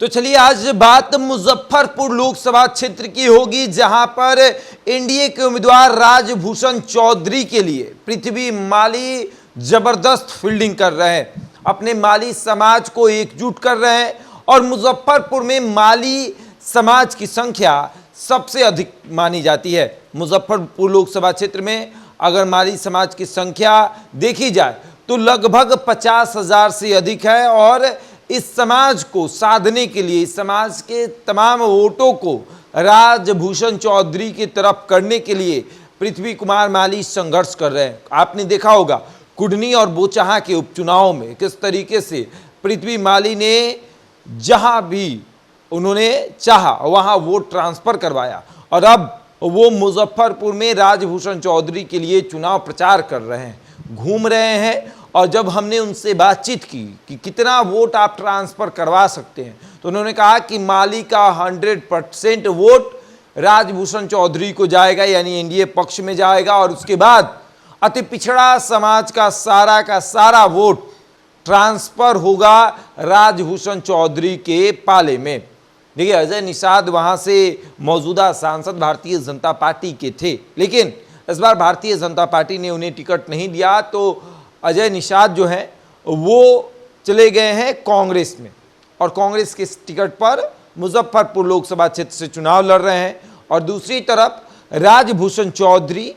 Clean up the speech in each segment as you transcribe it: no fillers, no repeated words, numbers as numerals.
तो चलिए आज बात मुजफ्फरपुर लोकसभा क्षेत्र की होगी, जहां पर एनडीए के उम्मीदवार राजभूषण चौधरी के लिए पृथ्वी माली जबरदस्त फील्डिंग कर रहे हैं, अपने माली समाज को एकजुट कर रहे हैं। और मुजफ्फरपुर में माली समाज की संख्या सबसे अधिक मानी जाती है। मुजफ्फरपुर लोकसभा क्षेत्र में अगर माली समाज की संख्या देखी जाए तो लगभग 50,000 से अधिक है। और इस समाज को साधने के लिए, इस समाज के तमाम वोटों को राजभूषण चौधरी की तरफ करने के लिए पृथ्वी कुमार माली संघर्ष कर रहे हैं। आपने देखा होगा कुडनी और बोचाहा के उपचुनाव में किस तरीके से पृथ्वी माली ने जहां भी उन्होंने चाहा वहां वोट ट्रांसफर करवाया, और अब वो मुजफ्फरपुर में राजभूषण चौधरी के लिए चुनाव प्रचार कर रहे हैं, घूम रहे हैं। और जब हमने उनसे बातचीत की कि कितना वोट आप ट्रांसफर करवा सकते हैं, तो उन्होंने कहा कि माली का 100% वोट राजभूषण चौधरी को जाएगा, यानी एनडीए पक्ष में जाएगा। और उसके बाद अति पिछड़ा समाज का सारा वोट ट्रांसफर होगा राजभूषण चौधरी के पाले में। देखिए, अजय निषाद वहां से मौजूदा सांसद भारतीय जनता पार्टी के थे, लेकिन इस बार भारतीय जनता पार्टी ने उन्हें टिकट नहीं दिया, तो अजय निषाद जो है वो चले गए हैं कांग्रेस में, और कांग्रेस के टिकट पर मुजफ्फरपुर लोकसभा क्षेत्र से चुनाव लड़ रहे हैं। और दूसरी तरफ राजभूषण चौधरी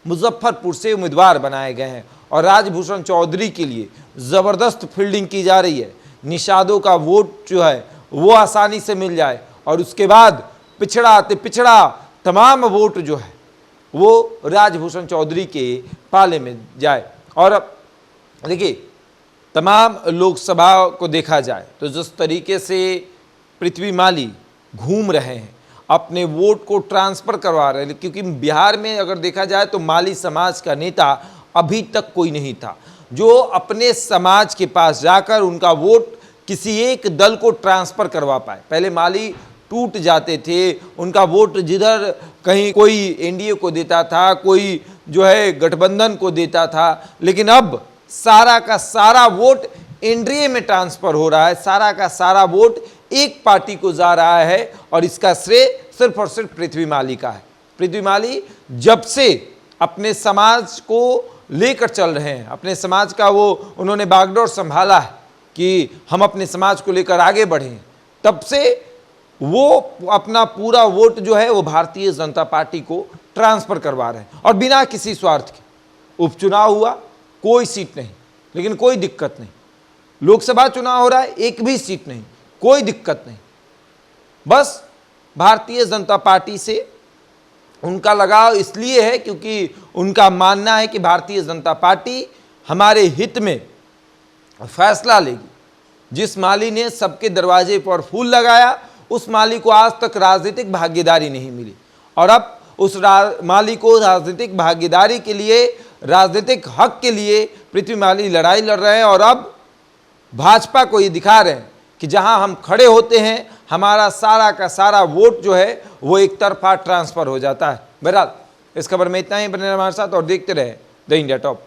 मुजफ्फरपुर से उम्मीदवार बनाए गए हैं, और राजभूषण चौधरी के लिए ज़बरदस्त फील्डिंग की जा रही है। निषादों का वोट जो है वो आसानी से मिल जाए, और उसके बाद पिछड़ा तमाम वोट जो है वो राजभूषण चौधरी के पाले में जाए। और अब देखिए, तमाम लोकसभा को देखा जाए तो जिस तरीके से पृथ्वी माली घूम रहे हैं, अपने वोट को ट्रांसफर करवा रहे हैं, क्योंकि बिहार में अगर देखा जाए तो माली समाज का नेता अभी तक कोई नहीं था जो अपने समाज के पास जाकर उनका वोट किसी एक दल को ट्रांसफर करवा पाए। पहले माली टूट जाते थे, उनका वोट जिधर कहीं कोई एनडीए को देता था, कोई जो है गठबंधन को देता था, लेकिन अब सारा का सारा वोट एनडीए में ट्रांसफर हो रहा है, सारा का सारा वोट एक पार्टी को जा रहा है। और इसका श्रेय सिर्फ और सिर्फ पृथ्वी माली का है। पृथ्वी माली जब से अपने समाज को लेकर चल रहे हैं, अपने समाज का वो उन्होंने बागडोर संभाला है कि हम अपने समाज को लेकर आगे बढ़ें, तब से वो अपना पूरा वोट जो है वो भारतीय जनता पार्टी को ट्रांसफर करवा रहे हैं, और बिना किसी स्वार्थ के। उपचुनाव हुआ, कोई सीट नहीं, लेकिन कोई दिक्कत नहीं। लोकसभा चुनाव हो रहा है, एक भी सीट नहीं, कोई दिक्कत नहीं। बस भारतीय जनता पार्टी से उनका लगाव इसलिए है क्योंकि उनका मानना है कि भारतीय जनता पार्टी हमारे हित में फैसला लेगी। जिस माली ने सबके दरवाजे पर फूल लगाया, उस माली को आज तक राजनीतिक भागीदारी नहीं मिली, और अब उस माली को राजनीतिक भागीदारी के लिए, राजनीतिक हक के लिए पृथ्वी माली लड़ाई लड़ रहे हैं। और अब भाजपा को ये दिखा रहे हैं कि जहां हम खड़े होते हैं, हमारा सारा का सारा वोट जो है वो एक तरफा ट्रांसफर हो जाता है। बहरहाल इस खबर में इतना ही। बने रहिए हमारे साथ और देखते रहे द इंडिया टॉप।